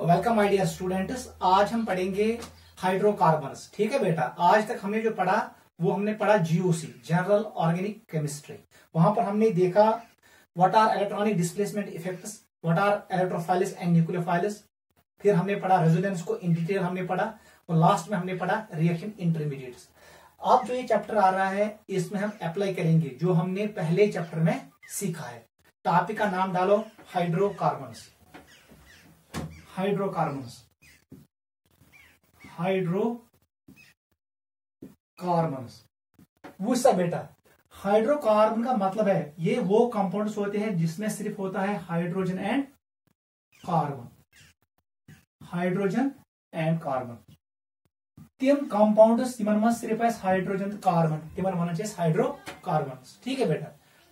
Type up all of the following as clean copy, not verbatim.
Welcome my dear students. आज हम पढ़ेंगे हाइड्रोकार्बन्स। ठीक है बेटा, आज तक हमने जो पढ़ा वो हमने पढ़ा जीओसी, जनरल ऑर्गेनिक केमिस्ट्री। वहां पर हमने देखा what are electronic displacement effects, what are electrophiles and nucleophiles. फिर हमने पढ़ा रेजोनेंस को इन डिटेल हमने पढ़ा और लास्ट में हमने पढ़ा रिएक्शन इंटरमीडिएट्स। अब जो ये चैप्टर आ रहा है इसमें हम अप्लाई करेंगे जो हमने पहले चैप्टर में सीखा है। टॉपिक का नाम डालो हाइड्रोकार्बन्स। हाइड्रोकार्बन्स, हाइड्रोकार्बन्स वो सब बेटा। हाइड्रोकार्बन का मतलब है ये वो कंपाउंड्स होते हैं जिसमें सिर्फ होता है hydrogen and carbon. Hydrogen and carbon तिम कंपाउंड्स तिमन में सिर्फ है हाइड्रोजन कार्बन, तिमन वन हाइड्रोकार्बन्स। ठीक है बेटा,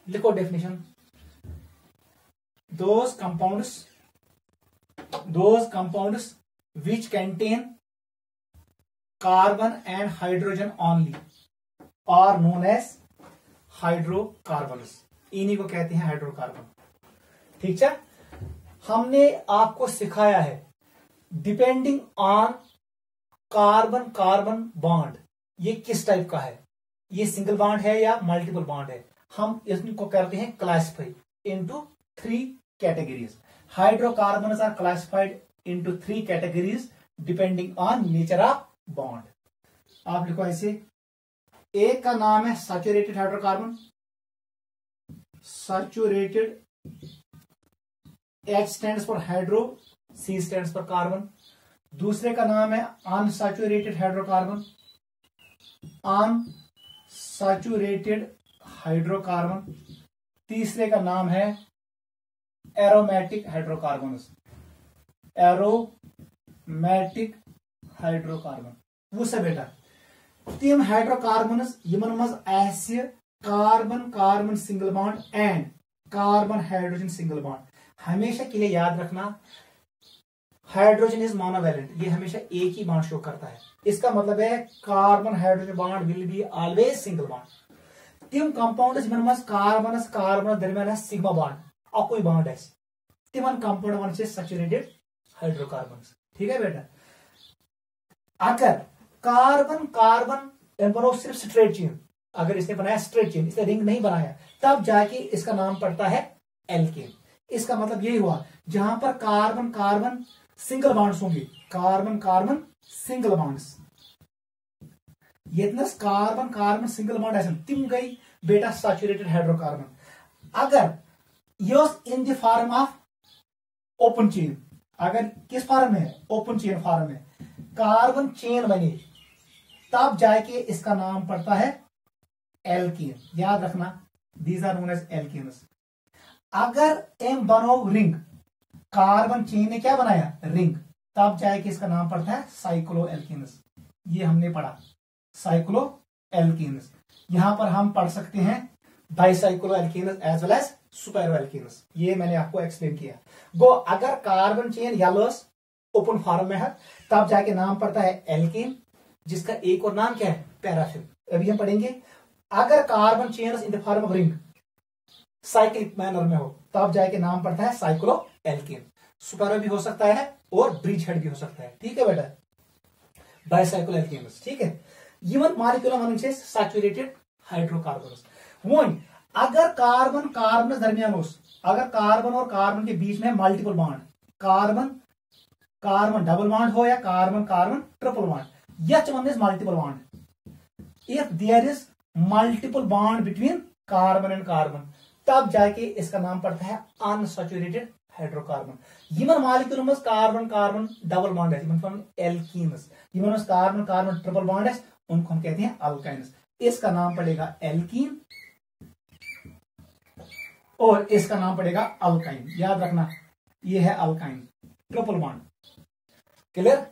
लिखो definition. those compounds which contain carbon and hydrogen only are known as hydrocarbons। इन्हीं को कहते हैं हाइड्रोकार्बन। ठीक है, हमने आपको सिखाया है depending on carbon carbon bond ये किस टाइप का है, ये सिंगल बॉन्ड है या मल्टीपल बॉन्ड है। हम इसको करते हैं classify into 3 categories। Hydrocarbons are classified into 3 categories depending on nature of bond। आप लिखो ऐसे, एक का नाम है saturated hydrocarbon, saturated, H stands for hydro, C stands for carbon. दूसरे का नाम है अनसैचुरेटेड हाइड्रोकार्बन, अनसैचुरेटेड हाइड्रोकार्बन। तीसरे का नाम है एरोमेटिक हाइड्रोकार्बन्स, एरोमेटिक हाइड्रोकार्बन। वो सब बेटा तिम हाइड्रोकार्बन्स यमन मज आसि carbon carbon single bond and carbon hydrogen single bond. हमेशा के लिए याद रखना हाइड्रोजन इज मोनोवैलेंट, ये हमेशा एक ही बॉन्ड शो करता है। इसका मतलब है carbon hydrogen bond will be always single bond. तिम कंपाउंड्स यमन मज कार्बनस कार्बन दरमियान सिग्मा बॉन्ड कोई बॉन्ड है तिमन कंपाउंड वन से सैचुरेटेड हाइड्रोकार्बन्स। ठीक है बेटा, अगर कार्बन कार्बन बनाओ सिर्फ स्ट्रेट चेन, अगर इसने बनाया स्ट्रेट चेन, इसने रिंग नहीं बनाया, तब जाके इसका नाम पड़ता है एल्केन। इसका मतलब यही हुआ जहां पर कार्बन कार्बन सिंगल बॉन्ड्स होंगे, कार्बन कार्बन सिंगल बॉन्ड्स, यतनस कार्बन कार्बन सिंगल बॉन्ड ऐसा तिम गई बेटा सैचुरेटेड हाइड्रोकार्बन। अगर in the form of open chain, अगर किस फॉर्म में है, ओपन चेन फॉर्म में कार्बन चेन बने, तब जाके इसका नाम पड़ता है एल्केन। याद रखना these are known as alkanes. अगर एम बनो रिंग, कार्बन चेन ने क्या बनाया रिंग, तब जाके इसका नाम पड़ता है साइक्लो एल्केन्स। ये हमने पढ़ा साइक्लो एल्केन्स। यहां पर हम पढ़ सकते हैं dicyclo alkanes as well as spiro alkanes. ये मैंने आपको एक्सप्लेन किया। गो अगर कार्बन चेन येलोस ओपन फॉर्म में है तब जाके नाम पड़ता है एल्केन, जिसका एक और नाम क्या है पैराफिन। अभी हम पढ़ेंगे अगर carbon chain in the form of ring cyclic manner में हो तब जाके नाम पड़ता है साइक्लो एल्केन। सुपैरो भी हो सकता है और ब्रिज हेड भी हो सकता है। ठीक है बेटा, डाइसाइक्लो एल्केन्स। ठीक है, इवन मॉलिक्यूलर वन से सैचुरेटेड हाइड्रोकार्बन्स। वन अगर कार्बन कार्बन दरमियान अगर कार्बन और कार्बन के बीच में multiple bond, carbon carbon double bond हो या carbon carbon triple bond, which one is multiple bond. If there is multiple bond between carbon and carbon, तब जाके इसका नाम पड़ता है अनसैचुरेटेड हाइड्रोकार्बन। यमन मॉलिक्यूल में कार्बन कार्बन डबल बॉन्ड है, एल्कीन्स। यमन कार्बन कार्बन ट्रिपल बॉन्ड है, उनको हम कहते हैं अल्काइन्स। इसका नाम पड़ेगा एल्कीन और इसका नाम पड़ेगा अल्काइन। याद रखना ये है अल्काइन ट्रिपल बॉन्ड। क्लियर?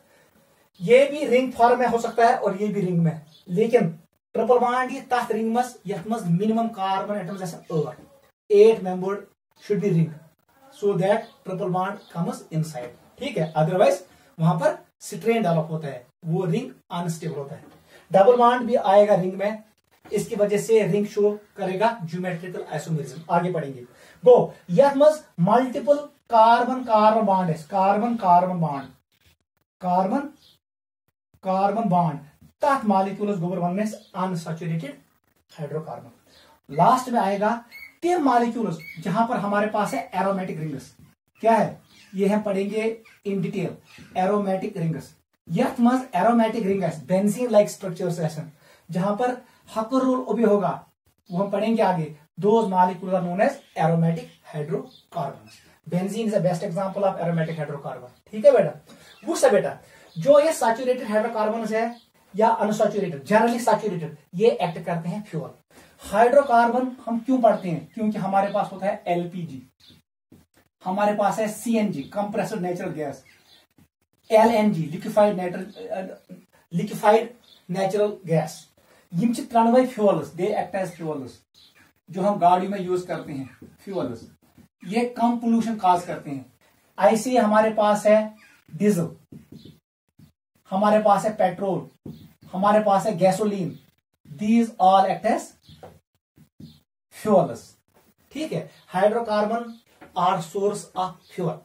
ये भी रिंग फॉर्म में हो सकता है और ये भी रिंग में, लेकिन ट्रिपल बॉन्ड ये तथ रिंग मस यथ मस मिनिमम कार्बन एटम्स ऐसे 8 membered should be ring so that triple bond comes inside. ठीक है, अदरवाइज वहां पर स्ट्रेन डेवलप होता है, वो रिंग अनस्टेबल होता है। डबल बॉन्ड भी आएगा रिंग में, इसकी वजह से रिंग शो करेगा ज्योमेट्रिकल आइसोमेरिज्म। आगे पढ़ेंगे। गो यथ मज मल्टीपल कार्बन कार्बन बॉन्ड है, carbon carbon bond, carbon carbon bond तथ मॉलिक्यूल्स गोबर वन अनसैचुरेटेड हाइड्रोकार्बन। लास्ट में आएगा तीन मॉलिक्यूल्स जहां पर हमारे पास है एरोमेटिक रिंग्स। क्या है ये हम पढ़ेंगे इन डिटेल, एरोमेटिक रिंग्स। यथ मज aromatic ring benzene like structures जहां पर हकर रूल उबे होगा वो हम पढ़ेंगे आगे। Those molecules are known as aromatic hydrocarbons. Benzene is the best example of aromatic hydrocarbon. ठीक है बेटा, वो सब बेटा जो ये सैचुरेटेड हाइड्रोकार्बन है या अनसैचुरेटेड, जनरली सैचुरेटेड, ये एक्ट करते हैं फ्यूल। हाइड्रोकार्बन हम क्यों पढ़ते हैं? क्योंकि हमारे पास होता है एलपीजी, हमारे पास है CNG compressed natural gas, LNG liquefied natural gas. यम त्रोनवे fuels, they act as fuels जो हम गाड़ी में यूज करते हैं। फ्यूल्स ये कम पोल्यूशन काज करते हैं। ऐसे हमारे पास है डीजल, हमारे पास है पेट्रोल, हमारे पास है gasoline, these all act as fuels. ठीक है, hydrocarbon are source of fuel,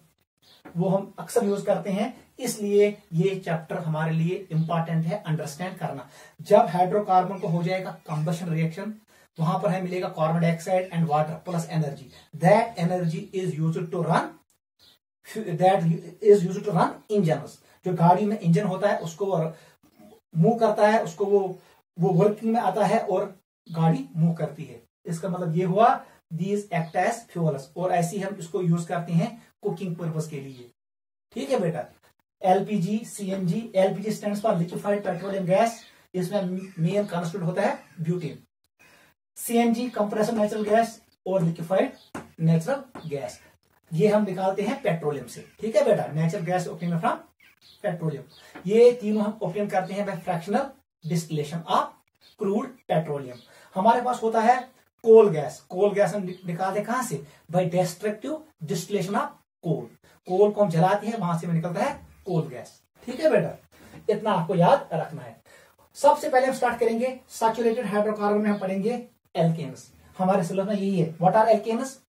वो हम अक्सर यूज करते हैं, इसलिए ये चैप्टर हमारे लिए इंपॉर्टेंट है अंडरस्टैंड करना। जब हाइड्रोकार्बन को हो जाएगा कंबशन रिएक्शन, वहां पर हमें मिलेगा carbon dioxide and water plus energy. That energy is used to run engines. जो गाड़ी में इंजन होता है उसको मूव करता है, उसको वो वर्किंग में आता है और गाड़ी मूव करती है। इसका मतलब ये हुआ दीज एक्ट एज फ्यूल्स। और ऐसे हम इसको यूज करते हैं कुकिंग पर्पस के लिए। ठीक है बेटा, LPG, CNG, LPG stands for liquefied petroleum gas, इसमें मेन कंस्टिट्यूट होता है butane. CNG compressed natural gas और लिक्विफाइड नेचुरल गैस, ये हम निकालते हैं पेट्रोलियम से। ठीक है बेटा, natural gas obtain from petroleum. ये तीनों हम ऑब्टेन करते हैं by fractional distillation of crude petroleum. हमारे पास होता है कोल गैस। कोल गैस हम निकालते कहां से? By destructive distillation of coal. Coal को हम जलाते हैं, वहां से निकलता है कोल गैस। ठीक है बेटा, इतना आपको याद रखना है। सबसे पहले हम स्टार्ट करेंगे सैचुरेटेड हाइड्रोकार्बन में हम पढ़ेंगे एल्केन्स। हमारे सिलेबस में यही है। What are alkanes,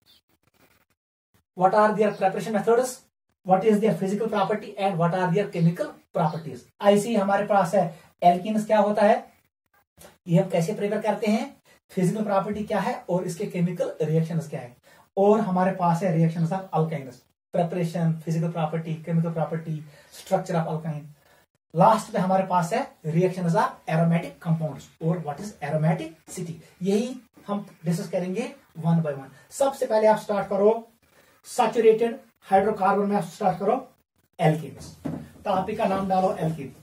what are their preparation methods, what is their physical property and what are their chemical properties. ऐसे ही हमारे पास है एल्केन्स क्या होता है, ये हम कैसे प्रिपेयर करते हैं, फिजिकल प्रॉपर्टी क्या है और इसके केमिकल रिएक्शंस क्या है। और हमारे पास है reactions of alkynes, preparation, physical property, chemical property, structure of alkyne. Last में हमारे पास है रिएक्शंस ऑफ एरोमेटिक कंपाउंड्स और व्हाट इज एरोमेटिसिटी। यही हम डिस्कस करेंगे वन बाय वन। सबसे पहले आप स्टार्ट करो सैचुरेटेड हाइड्रोकार्बन में, आप स्टार्ट करो एल्केन्स। टॉपिक का नाम डालो एल्केन।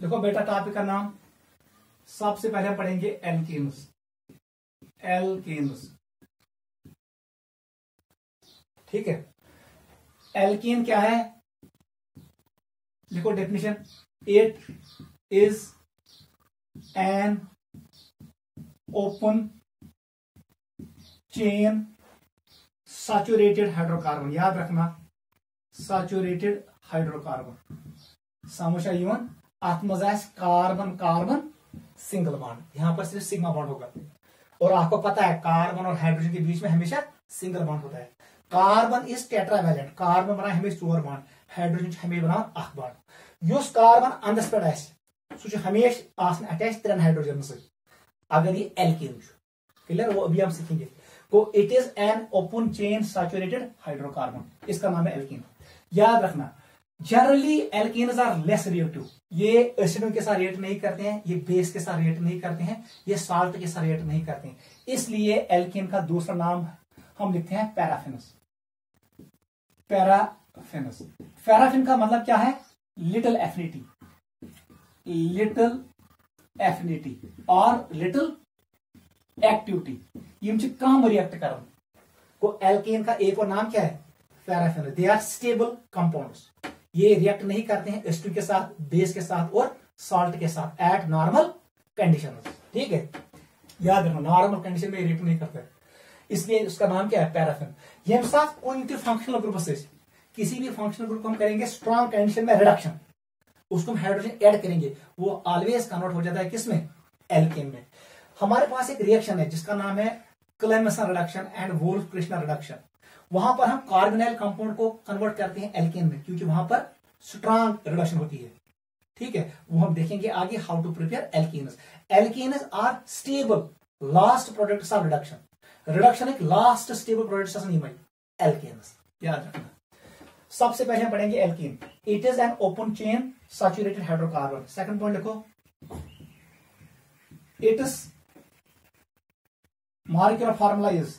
देखो बेटा, टॉपिक का नाम सबसे पहले हम पढ़ेंगे एल्केन्स। एल्केन्स, ठीक है। एल्केन क्या है, देखो definition, it is an open chain saturated hydrocarbon. याद रखना, सैचुरेटेड हाइड्रोकार्बन समझा इवन अत मज कार्बन कार्बन सिंगल बॉन्ड, यहां पर सिर्फ सिग्मा बॉन्ड होगा। और आपको पता है कार्बन और हाइड्रोजन के बीच में हमेशा सिंगल बॉन्ड होता है। कार्बन इज टेट्रावैलेंट, कार्बन बना हमें 4 बॉन्ड, हाइड्रोजन हमें बना 8 बॉन्ड। युस कार्बन अंदस पे सह हमेशा अटैच 3 हाइड्रोजन से, अगर ये एल्केन क्लियर, वो अभी हम सीखेंगे। तो it is an open chain saturated hydrocarbon, इसका नाम है एल्केन। याद रखना, generally alkanes are less reactive, ये एसिडों के साथ रिएक्ट नहीं करते हैं, ये बेस के साथ रिएक्ट नहीं करते हैं, ये साल्ट के साथ रिएक्ट नहीं करते हैं। इसलिए एल्केन का दूसरा नाम हम लिखते हैं पैराफिनस। पैराफिनस, पैराफिन का मतलब क्या है, लिटिल एफिनिटी, लिटिल एफिनिटी और लिटिल एक्टिविटी। ये कम रिएक्ट कर, को एल्केन का एक और नाम क्या है, paraffin. They are stable compounds, ये रिएक्ट नहीं करते हैं एसिड के साथ, बेस के साथ और सॉल्ट के साथ एट नॉर्मल कंडीशन। ठीक है, याद रखना, नॉर्मल कंडीशन में रिएक्ट नहीं करते, इसलिए उसका नाम क्या है, पैराफिन। ये साथ कोई फंक्शनल ग्रुप से, किसी भी फंक्शनल ग्रुप को हम करेंगे स्ट्रॉन्ग कंडीशन में रिडक्शन, उसको हम हाइड्रोजन ऐड करेंगे, वो ऑलवेज कन्वर्ट हो जाता है किसमें, एल्केन में। हमारे पास एक रिएक्शन है जिसका नाम है क्लेमेसन रिडक्शन एंड वोल्फ-क्रिश्नर रिडक्शन। वहां पर हम कार्बोनाइल कंपाउंड को कन्वर्ट करते हैं एल्केन में, क्योंकि वहां पर स्ट्रांग रिडक्शन होती है। ठीक है, वो हम देखेंगे आगे, how to prepare alkanes. Alkanes are stable last products of reduction. Reduction एक लास्ट स्टेबल प्रोडक्ट्स एल्केन्स, याद रखना। सबसे पहले हम पढ़ेंगे alkene. It is an open chain saturated hydrocarbon. Second point लिखो, it is molecular formula is,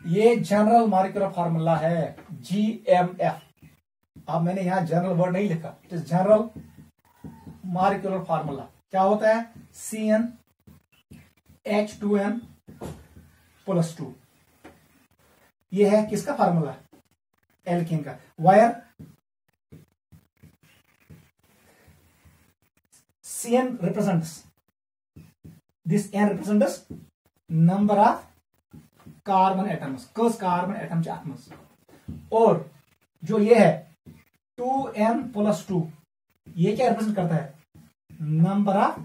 ये general molecular formula है GMF। अब मैंने यहां जनरल वर्ड नहीं लिखा, it is general molecular formula. क्या होता है, CnH2n+2। ये है किसका फार्मूला, एल्केन का। Where Cn represents, this N represents number of carbon atoms, कस कार्बन एटम च अथ मज। और जो ये है 2n+2, ये क्या रिप्रेजेंट करता है, नंबर ऑफ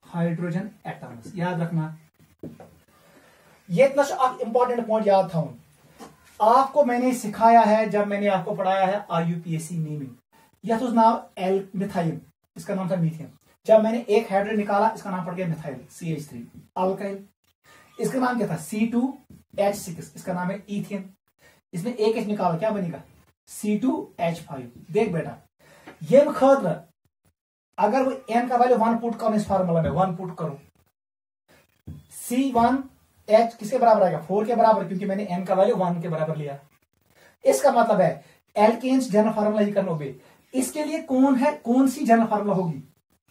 हाइड्रोजन एटम्स। याद रखना, ये इतना इंपॉर्टेंट पॉइंट याद था। आपको मैंने सिखाया है, जब मैंने आपको पढ़ाया है IUPAC नेमिंग, यह तो नाम एल मिथाइल, इसका नाम था मीथेन। जब मैंने एक हाइड्रोजन निकाला, इसका नाम पड़ गया मिथाइल CH3। अल्काइल, इसका नाम क्या था, C2H6, इसका नाम है ईथेन। इसमें एक H निकाला, क्या बनेगा, C2H5। देख बेटा, ये खतर अगर वो N का वैल्यू 1 पुट करो इस फार्मूला में, 1 पुट करो, C1H किसके बराबर आएगा, 4 के बराबर, क्योंकि मैंने N का वैल्यू 1 के बराबर लिया। इसका मतलब है एल्केन्स जनरल फार्मूला ही करना होगी। इसके लिए कौन सी जनरल फार्मूला होगी,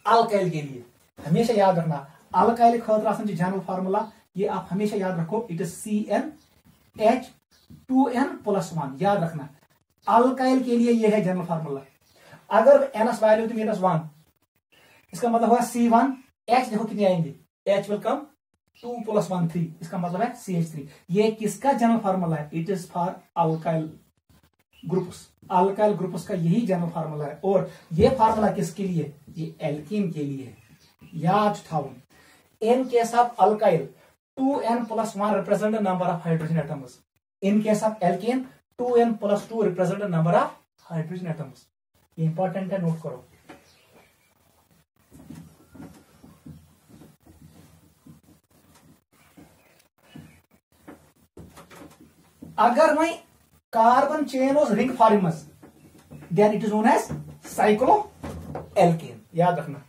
अल्काइल के लिए। हमेशा याद रखना, अल्काइल खतर जनरल फार्मूला, ये आप हमेशा याद रखो, इट इज CnH2n+1। याद रखना, अल्काइल के लिए ये है जनरल फार्मूला। अगर NS वैल्यू तो -1, इसका मतलब होगा C1H, देखो कितने आएंगे, H विल कम 2 + 1 3, इसका मतलब है CH3। ये किसका जनरल फार्मूला है, it is for alkyl groups. Alkyl groups का यही जनरल फार्मूला है। और ये फार्मूला किसके लिए, ये एल्कीन के लिए है। याद था, इन case of alkyl 2n+1 represent the number of hydrogen atoms. In case of alkane 2n+2 represent the number of hydrogen atoms. ये इंपॉर्टेंट है, नोट करो। अगर मैं carbon chain was ring forms, then it is known as cycloalkane। याद रखना।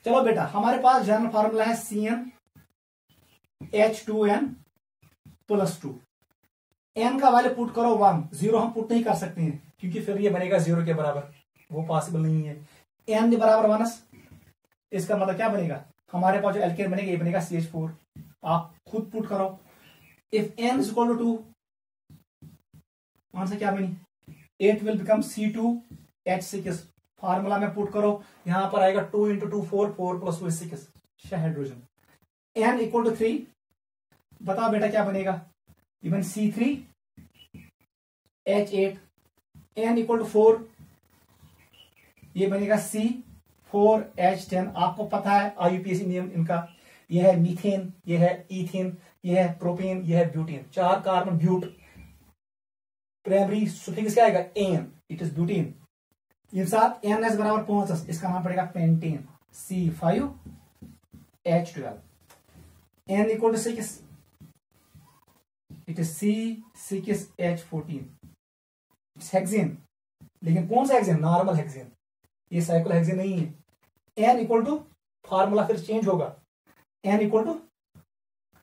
चलो बेटा, हमारे पास जनरल फार्मूला है CnH2n+2। N का वैल्यू पुट करो 1, 0 हम पुट नहीं कर सकते हैं, क्योंकि फिर ये बनेगा 0 के बराबर, वो पॉसिबल नहीं है। N बराबर 1, इसका मतलब क्या बनेगा, हमारे पास जो एल्केन बनेगा ये बनेगा CH4। आप खुद पुट करो। इफ N = 2, वहां से क्या बनी, 8 विल बिकम C2H6। फार्मूला में पुट करो, यहां पर आएगा 2 × 2 4, 4 + 2 6 हाइड्रोजन। N = 3, बताओ बेटा क्या बनेगा, इवन C3H8। N = 4, ये बनेगा C4H10। आपको पता है IUPAC नियम इनका, ये है मीथेन, ये है ईथेन, ये है प्रोपेन, ये है butane. 4 carbon but, primary suffix क्या आएगा, एन, इट इज ब्यूटेन। ये साथ NS बराबर 5, इसका नाम पड़ेगा pentane, C5H12। N = 6, it is C6H14। It's hexane, लेकिन कौन सा हेक्सेन, नॉर्मल हेक्सेन, ये साइक्लो हेक्सेन नहीं है। N = फार्मूला फिर चेंज होगा, N =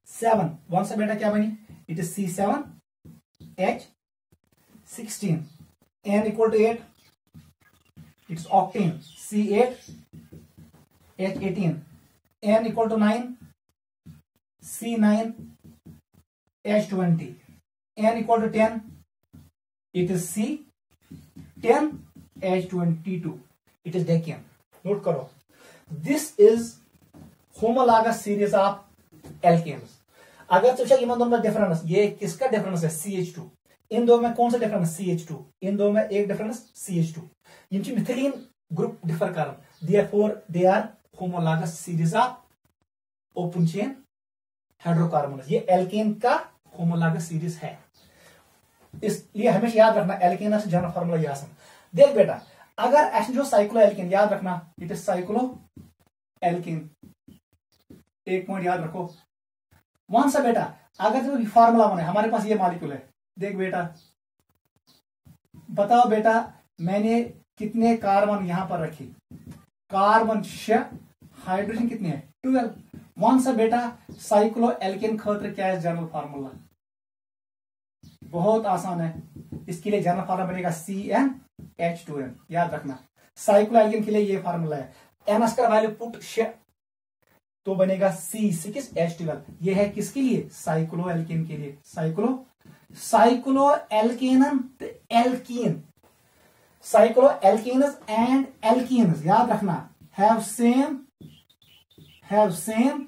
7। वन से बेटा क्या बनी, it is C7H16। N = 8, it's octane, C8H18। N = 9, C9H20। N = 10, it is C10H22। it is decane। Note करो, this is homologous series of alkanes. अगर सोचा इन दोनों में डिफरेंस, ये किसका डिफरेंस है, CH2। इन दो में कौन सा डिफरेंस CH2, इन दो में एक डिफरेंस CH2, इन मिथिलीन ग्रुप डिफर कर, therefore they are homologous series of open chain hydrocarbon. ये एल्केन का होमोलॉगस सीरीज है, इसलिए हमेशा याद रखना एल्केन जनरल फार्मूला ये आसान। देख बेटा, अगर ऐसे जो साइक्लो एल्केन, याद रखना इट इज साइक्लो एल्केन, एक पॉइंट याद रखो। वहां से बेटा अगर जो फार्मूला बने, हमारे पास ये मॉलिक्यूल है, देख बेटा बताओ बेटा मैंने कितने कार्बन यहां पर रखे, कार्बन 6, हाइड्रोजन कितने हैं 12। वन से बेटा साइक्लो एल्केन खतर क्या है जनरल फार्मूला, बहुत आसान है, इसके लिए जनरल फार्मूला बनेगा CnH2n, याद रखना। साइक्लो एल्केन के लिए ये फार्मूला है, एन का वैल्यू पुट 6 तो बनेगा C6H12। ये है किसके लिए, साइक्लो एल्केन के लिए। साइक्लो एल्केनन alkene, cyclo alkanes and alkenes, याद रखना have same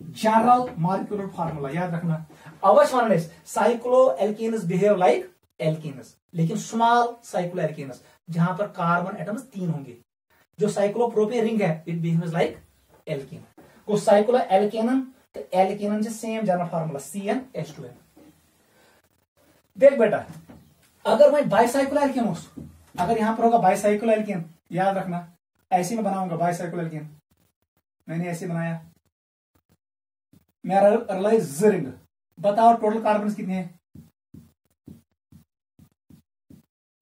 general molecular formula, याद रखना। अवश्य वन cyclo alkanes behave like alkanes, लेकिन स्मॉल साइक्लो एल्केनस जहां पर कार्बन एटम्स 3 होंगे। जो साइक्लो प्रोपेन रिंग है इट बिहेव्स लाइक एल्केन। को साइक्लो एल्केनन तो एल्केनन से सेम जनरल फार्मूला CnH2n। देख बेटा अगर मैं बाइसाइक्लो एल्केन हो, अगर यहां पर होगा बाइसाइक्लो एल्केन, याद रखना ऐसे में बनाऊंगा बाइसाइक्लो एल्केन, मैंने ऐसे बनाया, मेरा रिलाइज रिंग, बताओ टोटल कार्बन कितने हैं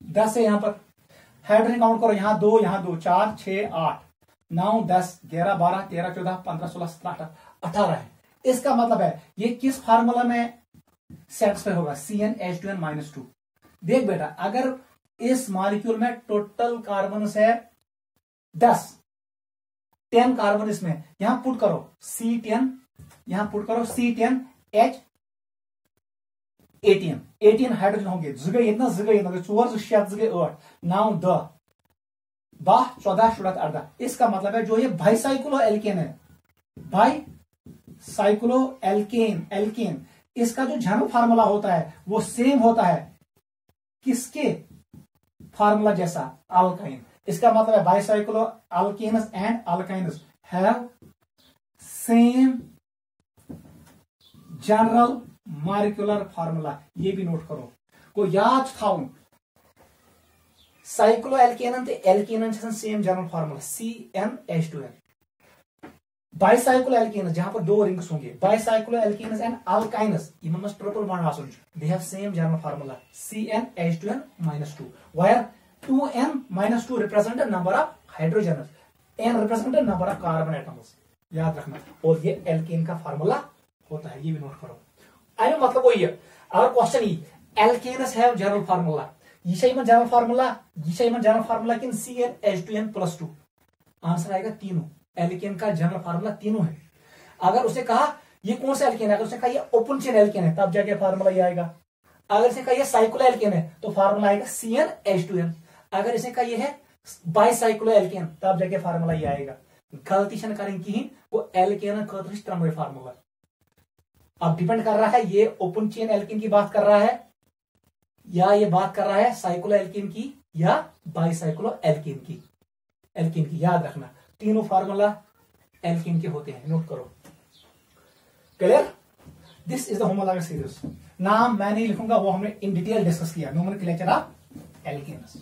10 है। यहां पर हाइड्रोजन काउंट करो, यहां 2 4 6 8 9 10 11 12 13 14 15 16 17 18 है। इसका मतलब है ये किस फार्मूला में सेटिस्फाई होगा, CnH2n-2। देख बेटा अगर इस मॉलिक्यूल में टोटल कार्बन है 10 कार्बन, इसमें यहां पुट करो C10, यहां पुट करो C10H18, 18 हाइड्रोजन होंगे, जगह इतना 4 6 8 9 10 12 14 16 18। इसका मतलब है जो ये बाइसाइक्लो एल्केन है, बाइसाइक्लो एल्केन इसका जो जनरल फार्मूला होता है वो सेम होता है किसके फार्मूला जैसा, अल्काइन। इसका मतलब है bicyclo alkanes and alkynes have same general molecular formula, ये भी नोट करो। को याद थाउन साइक्लो एल्केनन ते एल्केनन same general formula CnH2n। Bicyclo alkanes जहां पर 2 रिंग्स होंगे, बाइसाइक्लो एल्केनस एंड अल्काइनस इनमें मस्ट ट्रिपल बॉन्ड आसन, they have same general formula CnH2n-2, where 2n-2 represent the number of hydrogens, n represent the number of carbon atoms, याद रखना। और ये alkane का फार्मूला होता है, ये भी नोट करो। आई मतलब वही है, और question he alkanes have general formula, ये जनरल फार्मूला किन CnH2n+2, आंसर आएगा तीनों। एल्केन का जनरल फार्मूला तीनों है। अगर उसे कहा ये कौन सा एल्केन है, अगर उसे कहा ये ओपन चेन एल्केन है तब जाके फार्मूला ये आएगा। अगर इसे कहा ये साइक्लो एल्केन है तो फार्मूला आएगा CnH2n। अगर इसे कहा ये है बाइसाइक्लो एल्केन तब जाके फार्मूला ये आएगा। गलती से करें कि वो एल्केन खतर फार्मूला। अब डिपेंड कर रहा है ये ओपन चेन एल्केन की बात कर रहा है या ये बात कर रहा है साइक्लो एल्केन की या बाइसाइक्लो एल्केन की। याद रखना तीनों फार्मूला एल्केन के होते हैं, नोट करो। Clear? This is the homologous series. नाम मैं नहीं लिखूंगा, वो हमने इन डिटेल डिस्कस किया, nomenclature of alkanes.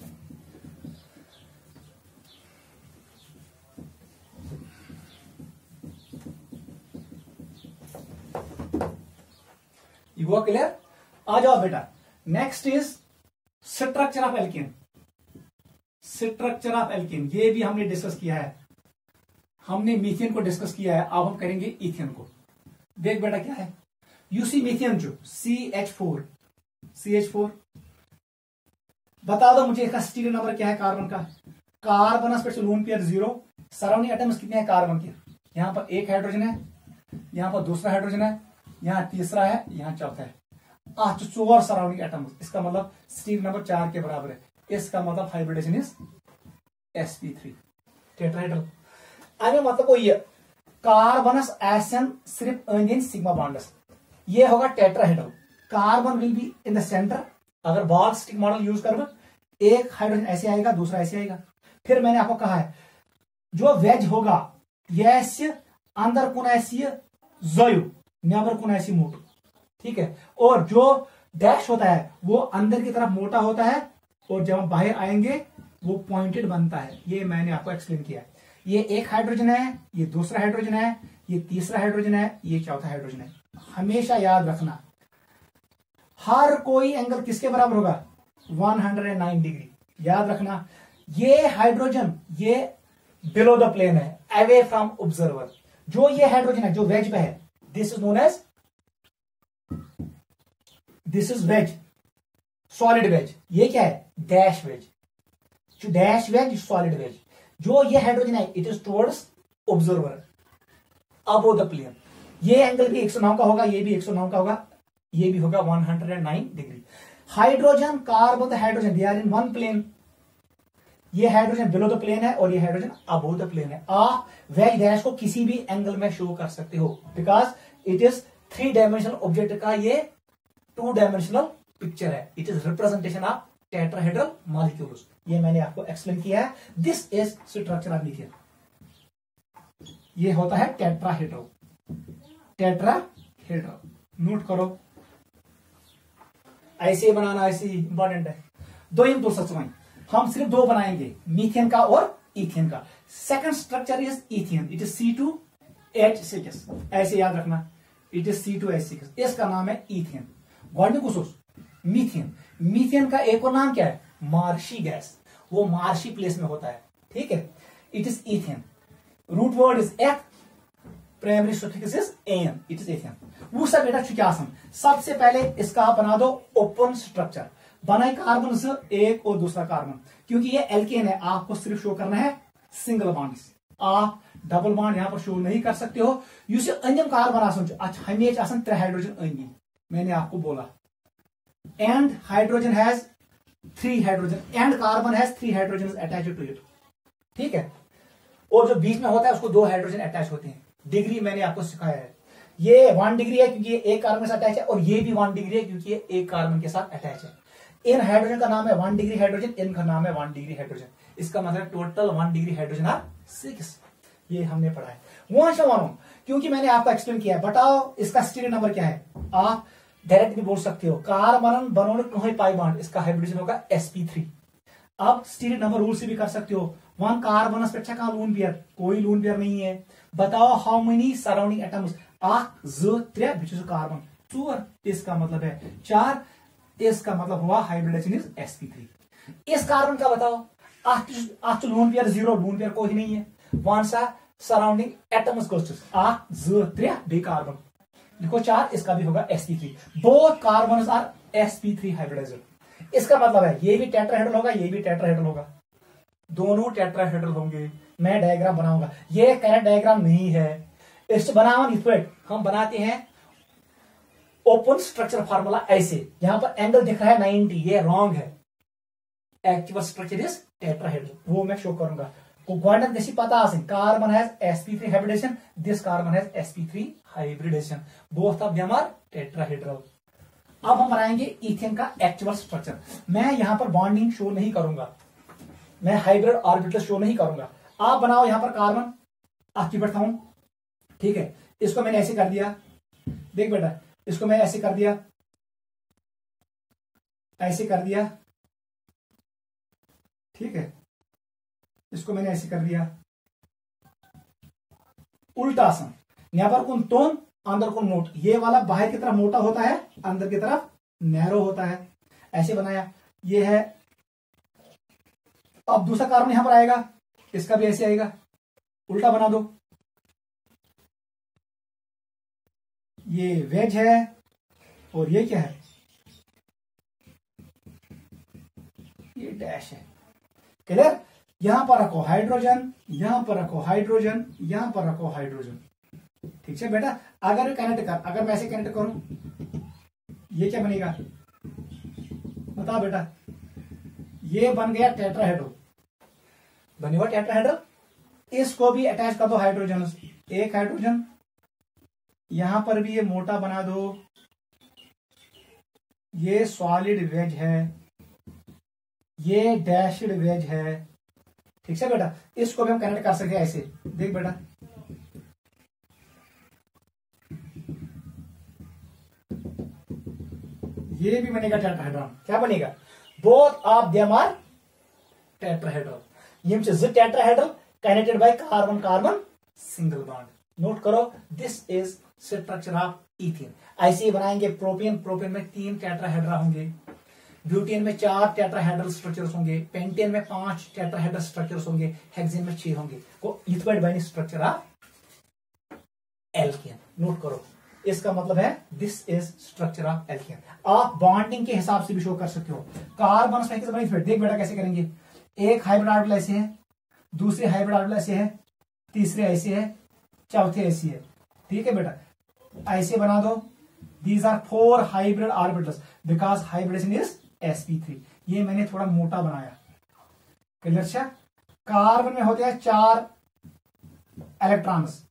You go clear? आ जाओ बेटा, next is structure of alkane. ये भी हमने डिस्कस किया है, हमने मीथेन को डिस्कस किया है, अब हम करेंगे इथेन को। देख बेटा क्या है, यूसी मीथेन जो CH4 बता दो मुझे इसका स्टीरियो नंबर क्या है कार्बन का। Carbon special lone pair 0, surrounding atoms कितने हैं कार्बन के, यहां पर 1 हाइड्रोजन है, यहां पर दूसरा हाइड्रोजन है, यहां तीसरा है, यहां चौथा है, 4 सराउंडिंग एटम्स। इसका मतलब स्टीरियो नंबर 4 के बराबर है। इसका मतलब हाइब्रिडेशन इज sp3 टेट्राहेड्रल। अरे मतलब वही है, कार्बनस एसन सिर्फ इंडियन सिग्मा बॉन्डस, ये होगा tetrahedral. Carbon will be in the centre. अगर बॉल स्टिक मॉडल यूज कर, एक हाइड्रोजन ऐसे आएगा, दूसरा ऐसे आएगा। फिर मैंने आपको कहा है जो वेज होगा यह अंदर कुन जोयु, नेबर कुन मोटू, ठीक है। और जो डैश होता है वो अंदर की तरफ मोटा होता है, और जब हम बाहर आएंगे वो पॉइंटेड बनता है। ये मैंने आपको एक्सप्लेन किया। ये एक हाइड्रोजन है, ये दूसरा हाइड्रोजन है, ये तीसरा हाइड्रोजन है, ये चौथा हाइड्रोजन है। हमेशा याद रखना हर कोई एंगल किसके बराबर होगा, 109 डिग्री। याद रखना ये हाइड्रोजन ये बिलो द प्लेन है, अवे फ्रॉम ऑब्जर्वर। जो ये हाइड्रोजन है जो वेज पे है, this is known as, this is wedge, solid wedge. ये क्या है, डैश वेज। जो डैश वेज, सॉलिड वेज। जो ये हाइड्रोजन है it is towards observer, above the plane. ये एंगल भी 109 का होगा, ये भी 109 का होगा, ये भी होगा 109 degree. Hydrogen carbon hydrogen they are in one plane. ये हाइड्रोजन बिलो द प्लेन है और ये हाइड्रोजन अबोव द प्लेन है। आप वेज डैश को किसी भी एंगल में शो कर सकते हो, because it is 3 dimensional object का ये 2 डायमेंशनल पिक्चर है। It is representation of tetrahedral molecules. ये मैंने आपको एक्सप्लेन किया है। This is structure of methane. ये होता है टेट्राहेड्रल, टेट्राहेड्रल। नोट करो, ऐसे बनाना, ऐसे इंपॉर्टेंट है। दो सचवाई हम सिर्फ 2 बनाएंगे, मीथेन का और इथेन का। Second structure is ethane, it is C2H6। ऐसे याद रखना, इट इज C2H6, इसका नाम है इथेन। गोल्डन मीथेन, मीथेन का एक और नाम क्या है, मार्शी गैस। वो मार्शी प्लेस में होता है, ठीक है। It is ethane, root word is eth, primary suffix is ane, it is ethane. वो सब बेटा क्या आसान। सबसे पहले इसका आप बना दो ओपन स्ट्रक्चर, बनाए कार्बन से एक और दूसरा कार्बन, क्योंकि ये एल्केन है, आपको सिर्फ शो करना है सिंगल बॉन्ड। आप डबल बॉन्ड यहां पर शो नहीं कर सकते हो। युस अंदम कार्बन अच्छा हमेशा 3 हाइड्रोजन अंदी, मैंने आपको बोला। And hydrogen has 3 hydrogen, and carbon has 3 hydrogen attached to it, ठीक है। और जो बीच में होता है उसको 2 हाइड्रोजन अटैच होते हैं। डिग्री मैंने आपको सिखाया है। ये 1 डिग्री है क्योंकि ये एक कार्बन के साथ अटैच है, और ये भी 1 डिग्री है क्योंकि ये एक कार्बन के साथ अटैच है। इन हाइड्रोजन का नाम है 1 डिग्री हाइड्रोजन, इनका नाम है 1 डिग्री हाइड्रोजन। इसका मतलब टोटल 1 डिग्री हाइड्रोजन आर 6। ये हमने पढ़ा है। वहां क्योंकि मैंने आपको एक्सप्लेन किया है। बताओ इसका स्टीरियो नंबर क्या है। आप डायरेक्ट भी बोल सकते हो, कार्बन बनोने कहीं पाई बॉन्ड, इसका हाइब्रिडेशन होगा sp3। आप स्टीरियो नंबर रूल से भी कर सकते हो। 1 कार्बन पे का लून पेयर, कोई लून पेयर नहीं है। बताओ how many surrounding atoms, 1 2 3 which carbon 4, इसका मतलब है 4, इसका मतलब हुआ हाइब्रिडेशन इज sp3। इस कार्बन का बताओ, लून पेयर 0, लून पेयर कोई नहीं है। वन सा सराउंडिंग एटम्स को 1 2 3 बे कार्बन लिखो 4, इसका भी होगा sp3। Both carbon are sp3 hybridised. इसका मतलब है ये भी टेट्राहेड्रल होगा, ये भी टेट्राहेड्रल होगा, दोनों टेट्राहेड्रल होंगे। मैं डायग्राम बनाऊंगा, ये करेक्ट डायग्राम नहीं है। इस हम बनाते हैं ओपन स्ट्रक्चर फार्मूला ऐसे। यहां पर एंगल दिख रहा है 90, ये रॉन्ग है। एक्चुअल स्ट्रक्चर इज टेट्राहेड्रल, वो मैं शो करूंगा। गोल्डन पता carbon has sp3 hybridization, this carbon has sp3 hybridization, both of them are tetrahedral। अब हम बनाएंगे इथेन का एक्चुअल स्ट्रक्चर। मैं यहां पर बॉन्डिंग शो नहीं करूंगा, मैं हाइब्रिड ऑर्बिटल शो नहीं करूंगा। आप बनाओ यहां पर कार्बन, आपकी बैठता हूं, ठीक है। इसको मैंने ऐसे कर दिया, देख बेटा, इसको मैं ऐसे कर दिया, ऐसे कर दिया, ठीक है। इसको मैंने ऐसे कर दिया, उल्टा आसन, नेबर कुन तोन अंदर कुन मोट। ये वाला बाहर की तरफ मोटा होता है, अंदर की तरफ नैरो होता है। ऐसे बनाया, ये है। अब दूसरा कार्बन यहां पर आएगा, इसका भी ऐसे आएगा, उल्टा बना दो। ये वेज है और ये क्या है, ये डैश है। क्लियर। यहां पर रखो हाइड्रोजन, यहां पर रखो हाइड्रोजन, यहां पर रखो हाइड्रोजन, ठीक है बेटा। अगर कनेक्ट कर, अगर मैं ऐसे कनेक्ट करूं, ये क्या बनेगा बताओ बेटा, ये बन गया टेट्राहेड्रल, बनेगा टेट्राहेड्रल। इसको भी अटैच कर दो हाइड्रोजन, एक हाइड्रोजन, यहां पर भी ये मोटा बना दो, ये सॉलिड वेज है, ये डैश्ड वेज है, ठीक है बेटा। इसको भी हम कनेक्ट कर सकते हैं ऐसे, देख बेटा, ये भी बनेगा टेट्राहेड्रॉन। क्या बनेगा? Both of them are tetrahedral. यम ज tetrahedral connected by carbon carbon single bond. Note करो, this is structure of ethane. ऐसे ही बनाएंगे प्रोपेन। प्रोपेन में 3 टेट्राहेड्रा होंगे, ब्यूटेन में 4 टेट्राहेड्रल स्ट्रक्चर्स होंगे, पेंटेन में 5 टेट्राहेड्रल स्ट्रक्चर्स होंगे, हेक्सेन में 6 होंगे। को इथवाइड binding structure of alkane. Note करो, इसका मतलब है this is structure of alkane. आप बॉन्डिंग के हिसाब से भी शो कर सकते हो। कार्बन देख बेटा कैसे करेंगे। एक हाइब्रिड ऑर्बिटल ऐसे है, दूसरे हाइब्रिड ऑर्बिटल ऐसे है, तीसरे ऐसे है, चौथे ऐसी है, ठीक है बेटा। ऐसे बना दो। These are 4 hybrid orbitals because hybridisation is sp3। ये मैंने थोड़ा मोटा बनाया, क्लियर। कार्बन में होते हैं 4 इलेक्ट्रॉन्स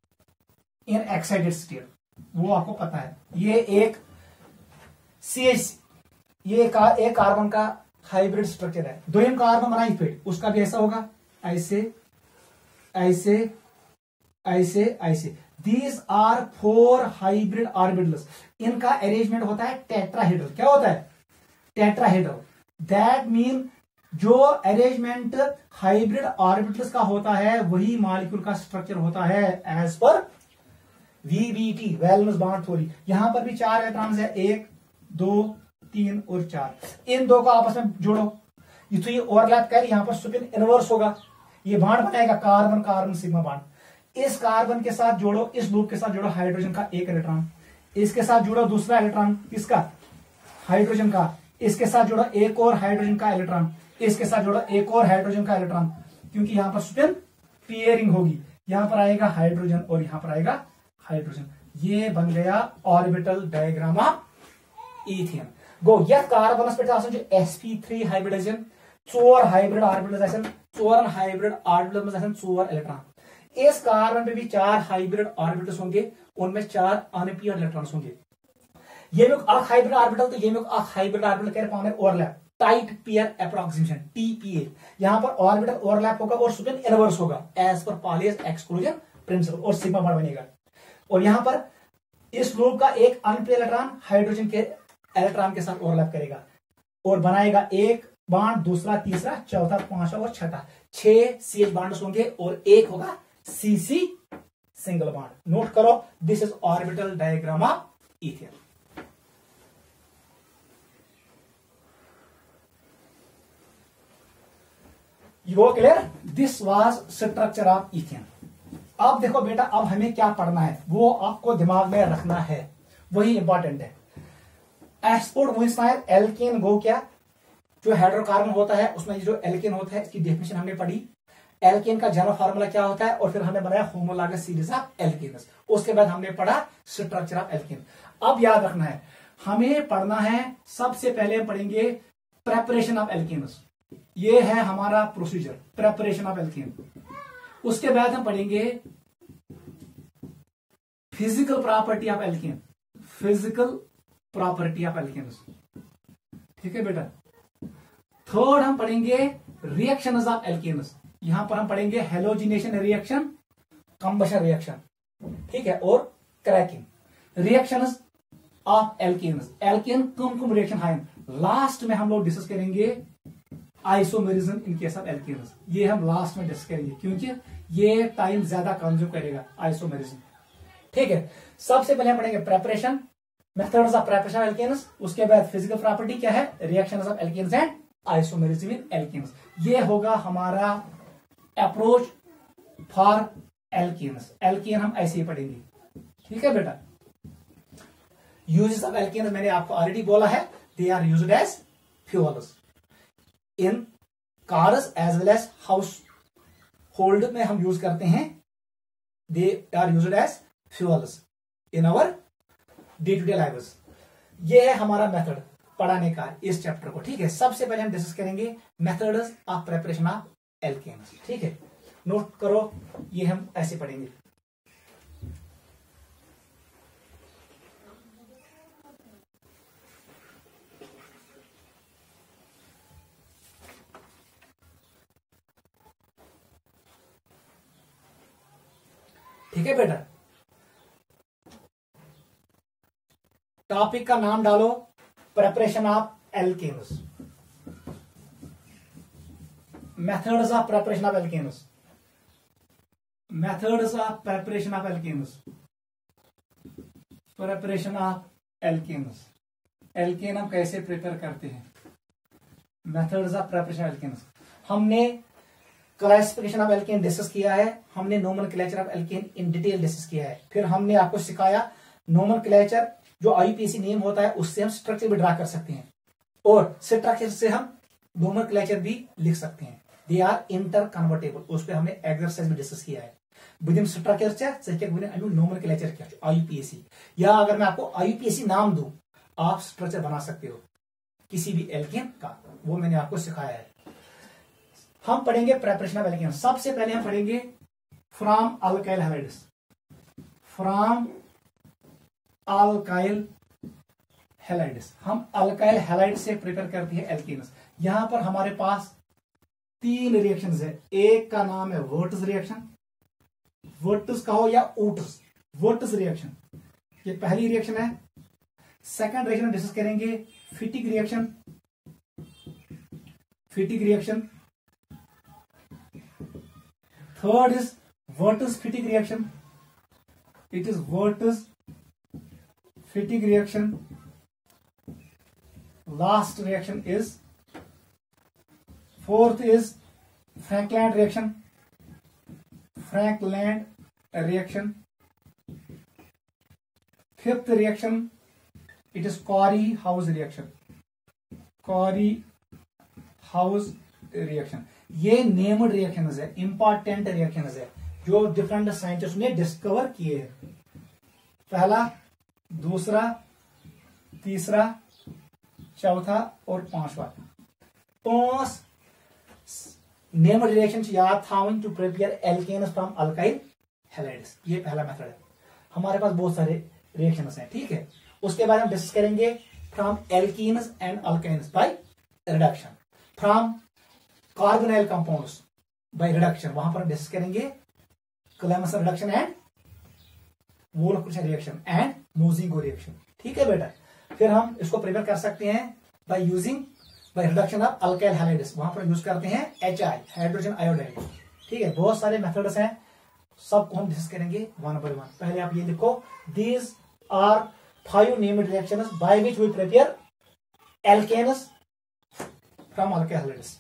इन एक्साइटेड स्टेट, वो आपको पता है। ये एक CH, ये एक कार्बन का हाइब्रिड स्ट्रक्चर है। दो कार्बन बना फिर उसका भी ऐसा होगा, ऐसे ऐसे ऐसे ऐसे। These are 4 hybrid orbitals. इनका अरेंजमेंट होता है टेट्राहेड्रल। क्या होता है? टेट्राहेड्रल। दैट मीन जो अरेंजमेंट हाइब्रिड ऑर्बिटल्स का होता है वही मॉलिक्यूल का स्ट्रक्चर होता है as per VBT, valence bond theory. यहां पर भी 4 इलेक्ट्रॉन्स है, 1 2 3 और 4। इन दो को आपस में जोड़ो, तो ये ओवरलैप कर, यहां पर स्पिन इनवर्स होगा, ये बॉन्ड बनाएगा कार्बन कार्बन सिग्मा बॉन्ड। इस कार्बन के साथ जोड़ो, इस लूप के साथ जोड़ो हाइड्रोजन का 1 इलेक्ट्रॉन, इसके साथ जोड़ो दूसरा इलेक्ट्रॉन किसका? हाइड्रोजन का, इसके साथ जोड़ो एक और हाइड्रोजन का इलेक्ट्रॉन, इसके साथ जोड़ो एक और हाइड्रोजन का इलेक्ट्रॉन, क्योंकि यहां पर स्पिन पेयरिंग होगी। यहां पर आएगा हाइड्रोजन और यहां पर आएगा हाइड्रोजन। ये बन गया ऑर्बिटल डायग्राम ऑफ इथेन। गो या कार्बनस पे sp3 hybridisation, 4 hybrid orbitals, 4 hybrid orbitals 4 electron. इस कार्बन पे भी 4 हाइब्रिड ऑर्बिटल्स होंगे, उनमें 4 अनपेयर्ड इलेक्ट्रॉन्स होंगे। ये लोग हाइब्रिड ऑर्बिटल, तो ये लोग हाइब्रिड ऑर्बिटल कह रहे हैं overlap, tight pair approximation TPA। यहां पर ऑर्बिटल ओवरलैप होगा और स्पिन इनवर्स होगा as per Pauli's exclusion principle, और सिग्मा बॉन्ड बनेगा। और यहां पर इस लूप का एक अनपेयर इलेक्ट्रॉन हाइड्रोजन के इलेक्ट्रॉन के साथ ओवरलैप करेगा और बनाएगा एक बॉन्ड, दूसरा, तीसरा, चौथा, पांचवा और छठा। 6 CH बॉन्ड्स होंगे और एक होगा CC सिंगल बॉन्ड। नोट करो, this is orbital diagram of ethane. You clear? This was structure of ethane. अब देखो बेटा, अब हमें क्या पढ़ना है वो आपको दिमाग में रखना है, वही इंपॉर्टेंट है। एक्सपोर्ट मुइस्मायर एल्केन गो क्या, जो हाइड्रोकार्बन होता है उसमें जो एल्केन होता है इसकी डेफिनेशन हमने पढ़ी। एल्केन का जनरल फार्मूला क्या होता है, और फिर हमने बनाया होमोलॉगस सीरीज ऑफ एल्केन्स। उसके बाद हमने पढ़ा स्ट्रक्चर ऑफ एल्केन। अब याद रखना है, हमें पढ़ना है, सबसे पहले हम पढ़ेंगे प्रेपरेशन ऑफ एल्केन्स। ये है हमारा प्रोसीजर, प्रेपरेशन ऑफ एल्केन। उसके बाद हम पढ़ेंगे physical property of alkane, physical property of alkanes, ठीक है बेटा। थर्ड हम पढ़ेंगे रिएक्शंस ऑफ एल्केन्स। यहां पर हम पढ़ेंगे हेलोजिनेशन रिएक्शन, कंबशन रिएक्शन, ठीक है, और cracking. Reactions of alkanes, alkane कम रिएक्शन है। लास्ट में हम लोग डिस्कस करेंगे isomerism in case of alkanes. ये हम लास्ट में डिस्कस करेंगे क्योंकि ये टाइम ज्यादा कंज्यूम करेगा आइसोमेरिज्म, ठीक है। सबसे पहले हम पढ़ेंगे preparation, methods of preparation of alkanes. उसके बाद फिजिकल प्रॉपर्टी क्या है, reactions of alkanes and isomerism in alkanes. ये होगा हमारा अप्रोच फॉर एल्केन्स। एल्केन हम ऐसे ही पढ़ेंगे, ठीक है बेटा। यूजेस ऑफ एल्केन्स मैंने आपको ऑलरेडी बोला है, they are used as fuels in cars as well as household में हम यूज करते हैं। They are used as fuels in our day to day lives. ये है हमारा मेथड पढ़ाने का इस चैप्टर को, ठीक है। सबसे पहले हम डिस्कस करेंगे methods of preparation of alkanes, ठीक है। नोट करो, ये हम ऐसे पढ़ेंगे। ठीक है बेटा। टॉपिक का नाम डालो preparation of alkanes, methods of preparation of alkanes, methods of preparation of alkanes, preparation of alkanes, alkane हम कैसे प्रिपेयर करते हैं, methods of preparation of alkanes. हमने क्लासिफिकेशन ऑफ एल्केन डिस्कस किया है, हमने nomenclature of alkane in detail discuss किया है, फिर हमने आपको सिखाया नोमेनक्लेचर जो आईयूपीएसी नेम होता है उससे हम स्ट्रक्चर भी ड्रा कर सकते हैं और स्ट्रक्चर से हम नोमेनक्लेचर भी लिख सकते हैं, दे आर इंटर कन्वर्टेबल। उस पर हमने एक्सरसाइज भी डिस्कस किया है। विदिन स्ट्रक्चर नोमेनक्लेचर क्या आईयूपीएसी, या अगर मैं आपको आईयूपीएसी नाम दूं आप स्ट्रक्चर बना सकते हो किसी भी एल्केन का, वो मैंने आपको सिखाया है। हम पढ़ेंगे प्रिपरेशन ऑफ एल्केन। सबसे पहले हम पढ़ेंगे from alkyl halides, from alkyl halides. हम अल्काइल हैलाइड से प्रिपेयर करते हैं एल्केन्स। यहां पर हमारे पास 3 रिएक्शंस है। एक का नाम है वर्टस रिएक्शन, वर्टस कहो या ऊटस, वर्टस रिएक्शन, ये पहली रिएक्शन है। सेकंड रिएक्शन डिस्कस करेंगे फिटिक reaction, फिटिक reaction. Third is Virtus फिटिक reaction, it is Virtus फिटिक reaction. Last reaction is, fourth is Frankland reaction, Frankland reaction. Fifth reaction it is Carry house reaction, Carry house reaction. ये named reactions है, important reactions है जो different scientist ने discover किए हैं। पहला, दूसरा, तीसरा, चौथा और पांचवा। 5 नेम्ड रिएक्शंस याद थावन to prepare alkanes from alkyl halides. ये पहला मेथड है। हमारे पास बहुत सारे रिएक्शंस हैं, ठीक है। उसके बाद हम डिस्कस करेंगे from alkenes and alkynes by reduction, from carbonyl compounds by reduction. वहां पर हम डिस्कस करेंगे Clemmensen reduction and Wolfram reaction and Mozingo reaction, ठीक है बेटा। फिर हम इसको प्रिपेयर कर सकते हैं by using by reduction of alkyl halides. वहां पर यूज करते हैं HI, हाइड्रोजन आयोडाइड, ठीक है। बहुत सारे मेथड्स हैं, सबको हम डिस्कस करेंगे वन बाय वन। पहले आप ये लिखो, these are 5 named reactions by which we prepare alkanes from alkyl halides.